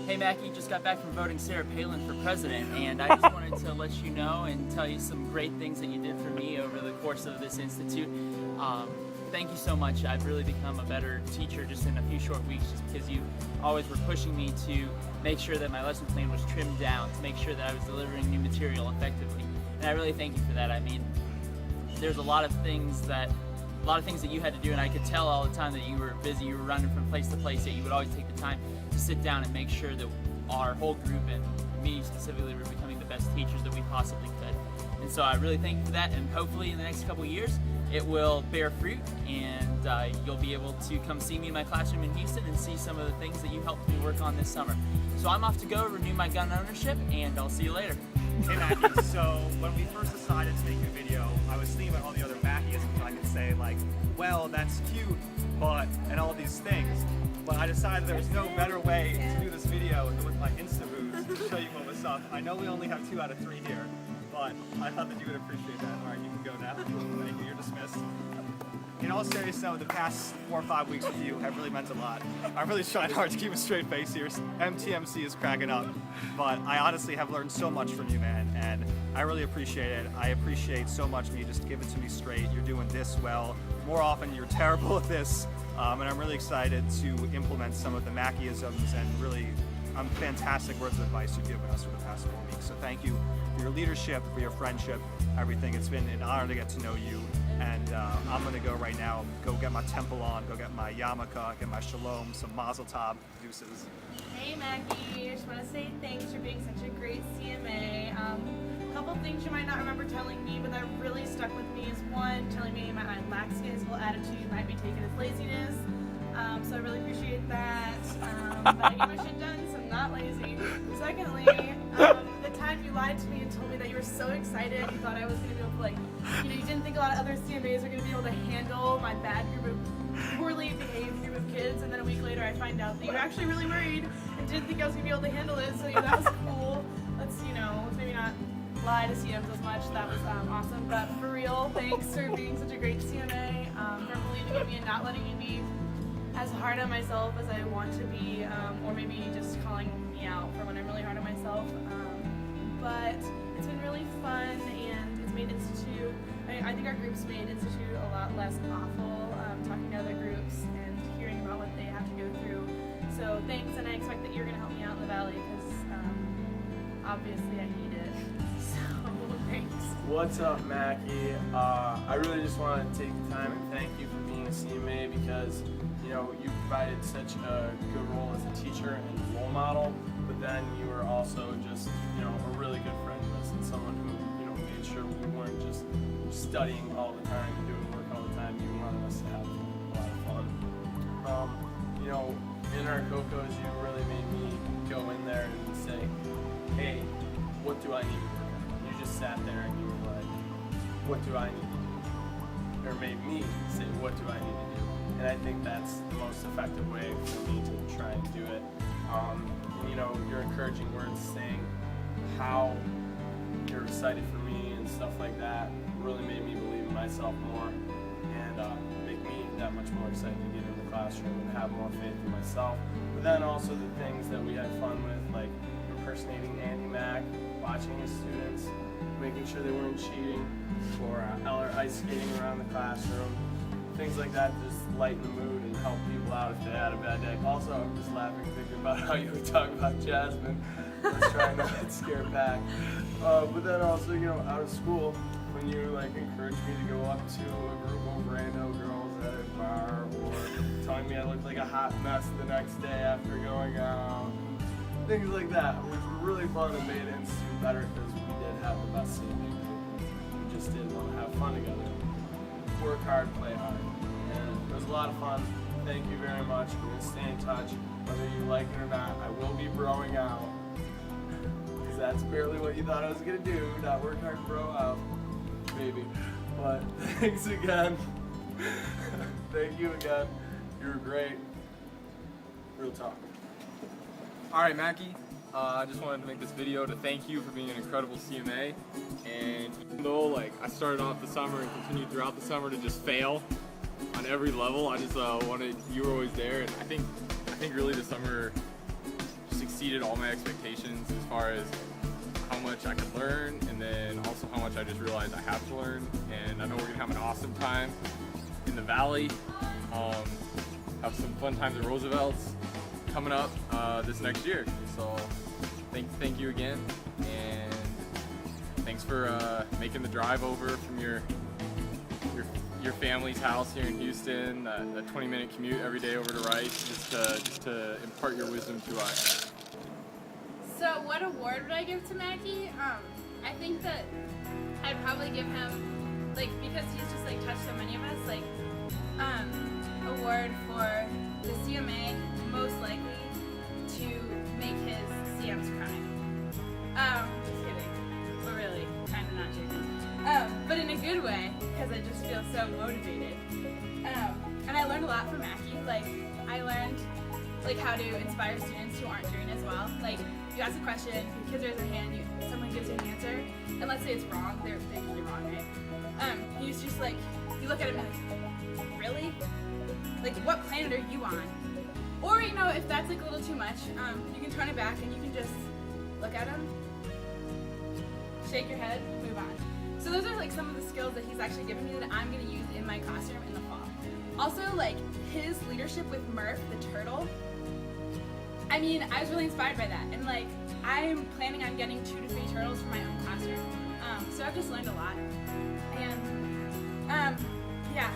Hey Mackee, just got back from voting Sarah Palin for president, and I just wanted to let you know and tell you some great things that you did for me over the course of this institute. Thank you so much. I've really become a better teacher just in a few short weeks, just because you always were pushing me to make sure that my lesson plan was trimmed down, to make sure that I was delivering new material effectively. And I really thank you for that. I mean, there's a lot of things that you had to do, and I could tell all the time that you were busy, you were running from place to place, yet you would always take the time to sit down and make sure that our whole group, and me specifically, were becoming the best teachers that we possibly could. And so I really thank you for that, and hopefully in the next couple of years it will bear fruit, and you'll be able to come see me in my classroom in Houston and see some of the things that you helped me work on this summer. So I'm off to go renew my gun ownership, and I'll see you later. Hey Mackee, so when we first decided to make a video, I was thinking about all the other Mackeeisms I could say, like, well, that's cute, but, and all these things. But I decided there was no better way to do this video than with my Insta-booze to show you what was up. I know we only have 2 out of 3 here, but I thought that you would appreciate that. All right, you can go now. Thank you, you're dismissed. In all seriousness, though, the past 4 or 5 weeks with you have really meant a lot. I'm really trying hard to keep a straight face here. MTMC is cracking up, but I honestly have learned so much from you, man, and I really appreciate it. I appreciate so much when you just give it to me straight. You're doing this well. More often, you're terrible at this, and I'm really excited to implement some of the Mackeeisms and really fantastic words of advice you've given us for the past 4 weeks. So thank you for your leadership, for your friendship, everything. It's been an honor to get to know you. And I'm gonna go right now, go get my temple on, go get my yarmulke, get my shalom, some mazel tov, deuces. Hey Mackee, I just want to say thanks for being such a great CMA. A couple things you might not remember telling me, but that really stuck with me is one, telling me my lackadaisical attitude might be taken as laziness. So I really appreciate that. But I get my shit done, so I'm not lazy. Secondly, the time you lied to me and told me that you were so excited, you thought I was going to be able to, like, you didn't think a lot of other CMAs were going to be able to handle my bad group of poorly behaved group of kids, and then a week later I find out that you were actually really worried and didn't think I was going to be able to handle it, so that was cool. Let's, maybe not lie to CMs as much, that was awesome, but for real, thanks for being such a great CMA, for believing in me and not letting me be as hard on myself as I want to be, or maybe just calling me out for when I'm really hard on myself. But it's been really fun, and it's made Institute, I think our groups made Institute a lot less awful, talking to other groups and hearing about what they have to go through. So thanks, and I expect that you're going to help me out in the Valley, because obviously I need it. So thanks. What's up, Mackee? I really just want to take the time and thank you for being a CMA, because you provided such a good role as a teacher and role model, but then you were also just, a really good friend to us, and someone who, made sure we weren't just studying all the time and doing work all the time. You wanted us to have a lot of fun. In our COCOs, you really made me go in there and say, hey, what do I need to work on? You just sat there and you were like, what do I need to do? Or made me say, what do I need to do? And I think that's the most effective way for me to try and do it. Your encouraging words saying how you're excited for me and stuff like that really made me believe in myself more, and make me that much more excited to get in the classroom and have more faith in myself. But then also the things that we had fun with, like impersonating Andy Mack, watching his students, making sure they weren't cheating, or Eller ice skating around the classroom. Things like that just lighten the mood and help people out if they had a bad day. Also, I'm just laughing thinking about how you would talk about Jasmine. Let's try not to scare back. But then also, out of school, when you encouraged me to go up to a group of rando girls at a bar, or telling me I looked like a hot mess the next day after going out. Things like that, which were really fun and made Institute better, because we did have the best CMA group. We just did want to have fun together. Work hard, play hard. And it was a lot of fun. Thank you very much. We're going to stay in touch. Whether you like it or not, I will be broing out. Because that's barely what you thought I was going to do, not work hard, bro out. Maybe. But thanks again. Thank you again. You were great. Real talk. Alright, Mackee. I just wanted to make this video to thank you for being an incredible CMA, and even though I started off the summer and continued throughout the summer to just fail on every level, I just wanted, you were always there, and I think really the summer just exceeded all my expectations as far as how much I could learn, and then also how much I just realized I have to learn. And I know we're gonna have an awesome time in the Valley. Have some fun times at Roosevelt's coming up this next year. So thank you again, and thanks for making the drive over from your family's house here in Houston, that 20-minute commute every day over to Rice, just to impart your wisdom to us. So what award would I give to Mackey? I think that I'd probably give him, like, because he's just like touched so many of us, like, award for the CMA most likely to make his CMs cry. Just kidding, but really, kind of not joking. But in a good way, because I just feel so motivated. And I learned a lot from Mackey. Like, I learned like how to inspire students who aren't doing as well. Like, you ask a question, kids raise their hand, someone gives you an answer, and let's say it's wrong, they're usually wrong, right? He's just like, you look at him and like, really? Like, what planet are you on? Or, you know, if that's like a little too much, you can turn it back and you can just look at him, shake your head, move on. So those are like some of the skills that he's actually given me that I'm gonna use in my classroom in the fall. Also, like, his leadership with Murph, the turtle, I mean, I was really inspired by that, and like, I'm planning on getting 2 to 3 turtles for my own classroom. So I've just learned a lot. And yeah,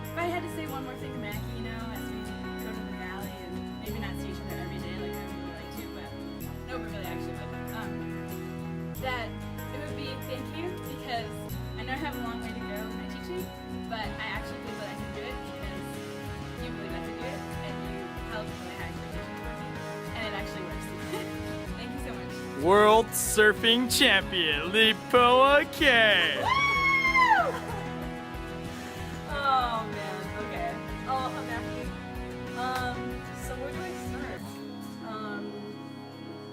if I had to say one more thing to Mackey, you know, as we go to the Valley and maybe not see each other every day like I would really like to, but no, but really actually would. That it would be thank you, because I know I have a long way to go in my teaching, but I actually believe that I can do it because you believe I can do it, and you held my high expectations for me, and it actually works. Thank you so much. World Surfing Champion, Lipoa K. Oh man, okay. Oh, I'm Mackey. So where do I start?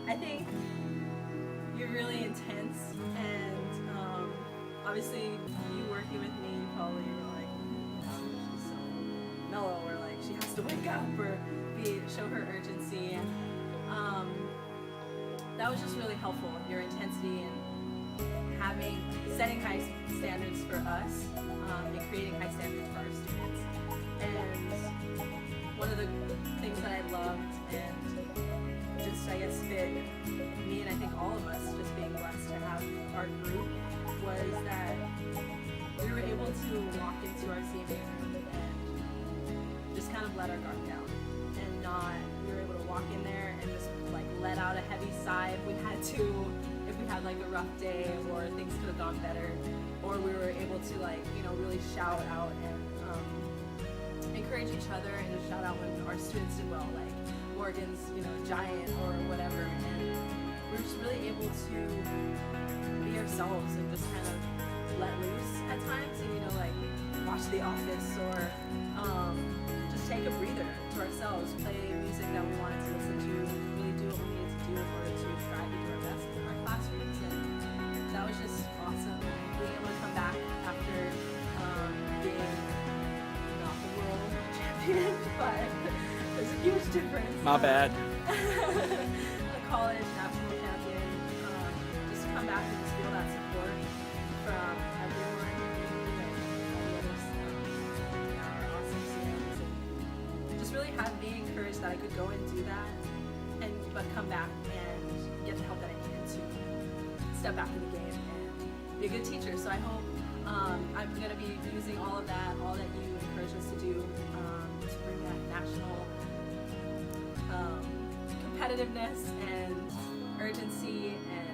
I think you're really intense, and obviously you working with me, you probably were like, she's so mellow, or like she has to wake up or show her urgency, and that was just really helpful. Your intensity and setting high standards for us, and creating high standards for our students. And one of the things that I loved and just, I guess, fit me, and I think all of us, just being blessed to have our group, was that we were able to walk into our CMA room and just kind of let our guard down, and we were able to walk in there and just like let out a heavy sigh if we had like a rough day, or things could have gone better, or we were able to, like, you know, really shout out and encourage each other, and just shout out when our students did well, like Morgan's, you know, giant or whatever, and we're just really able to be ourselves and just kind of let loose at times, and, you know, like watch The Office, or just take a breather to ourselves, play music that we wanted to listen to, and really do what we needed to do in order to strive to do our best in our classrooms. And that was just awesome. Being able to come back after being not the world champion, but there's a huge difference. My bad. The college national champion, just to come back and just feel that support from everyone, and all the others, our awesome CMs, and just really being encouraged that I could go and do that, but come back and get the help that I needed to step back in the game and be a good teacher. So I hope I'm going to be using all of that, all that you encourage us to do, to bring that national competitiveness and urgency and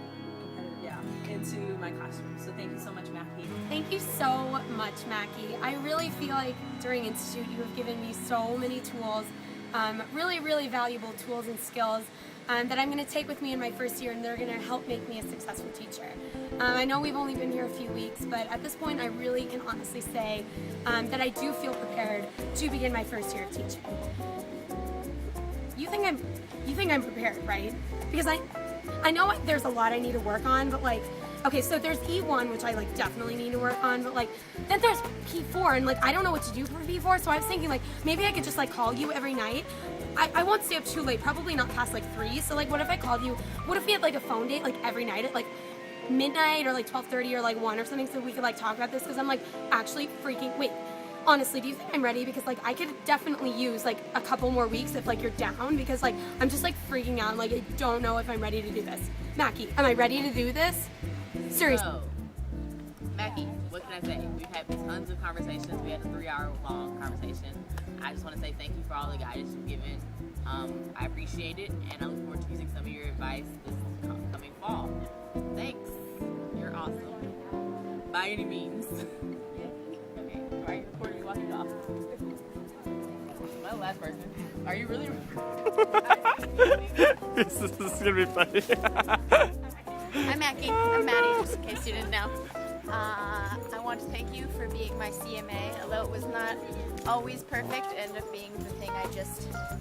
into my classroom. So thank you so much, Mackey. Thank you so much, Mackey. I really feel like during Institute you have given me so many tools, really, really valuable tools and skills that I'm going to take with me in my first year, and they're going to help make me a successful teacher. I know we've only been here a few weeks, but at this point I really can honestly say that I do feel prepared to begin my first year of teaching. You think I'm prepared, right? Because I know there's a lot I need to work on, but like, okay, so there's E1, which I like definitely need to work on, but like, then there's P4, and like, I don't know what to do for P4, so I was thinking like, maybe I could just like call you every night. I won't stay up too late, probably not past like 3. So like, what if I called you? What if we had like a phone date like every night at like midnight or like 12:30 or like 1 or something, so we could like talk about this? Because I'm like actually freaking, wait, honestly, do you think I'm ready? Because like I could definitely use like a couple more weeks if like you're down, because like I'm just like freaking out. I'm like, I don't know if I'm ready to do this. Mackee, am I ready to do this? Seriously. So, Mackee, what can I say? We've had tons of conversations. We had a 3-hour long conversation. I just want to say thank you for all the guidance you've given. I appreciate it, and I look forward to using some of your advice this coming fall. Thanks. You're awesome. By any means. Okay, are you recording me walking off? Am I the last person? Are you really This is gonna be funny. I'm Mackee. I'm Maddie, just in case you didn't know. I want to thank you for being my CMA, although it was not always perfect, it ended up being the thing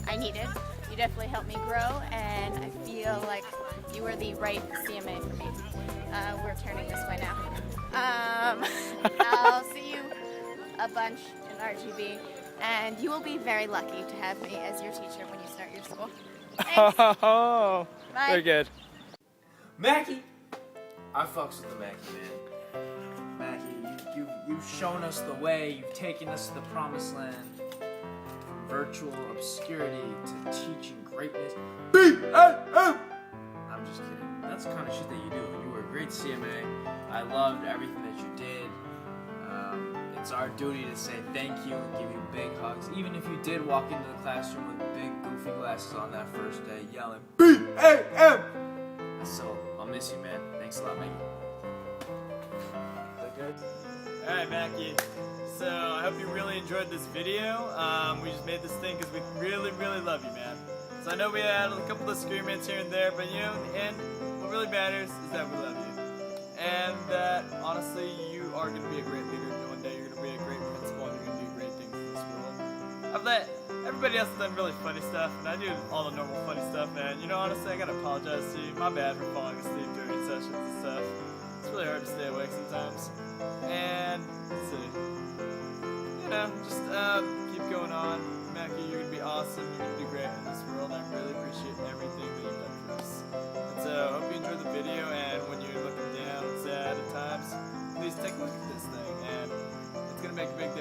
I needed. You definitely helped me grow, and I feel like you were the right CMA for me. We're turning this way now. I'll see you a bunch in RGB, and you will be very lucky to have me as your teacher when you start your school. Thanks. Oh, Bye. very good. Mackee! I fucks with the Mackee, man. Mackee, you've shown us the way, you've taken us to the promised land. From virtual obscurity to teaching greatness. I'm just kidding. That's the kind of shit that you do. You were a great CMA. I loved everything that you did. It's our duty to say thank you and give you big hugs. Even if you did walk into the classroom with big goofy glasses on that first day yelling, B-A-M! So, I'll miss you, man. Thanks a lot, Mackee. That good? Alright, Mackee. So, I hope you really enjoyed this video. We just made this thing because we really, really love you, man. So, I know we had a couple of disagreements here and there, but you know, in the end, what really matters is that we love you. And that, honestly, you are going to be a great leader. One day you're going to be a great principal and you're going to do great things in this world. I've let everybody else have done really funny stuff, and I do all the normal funny stuff, and you know, honestly, I gotta apologize to you. My bad for falling asleep during sessions and stuff. It's really hard to stay awake sometimes. And, let's see. You know, just keep going on. Mackee, you're gonna be awesome. You're gonna do great in this world. I really appreciate everything that you've done for us. And so, I hope you enjoyed the video, and when you're looking down and sad at times, please take a look at this thing, and it's gonna make a big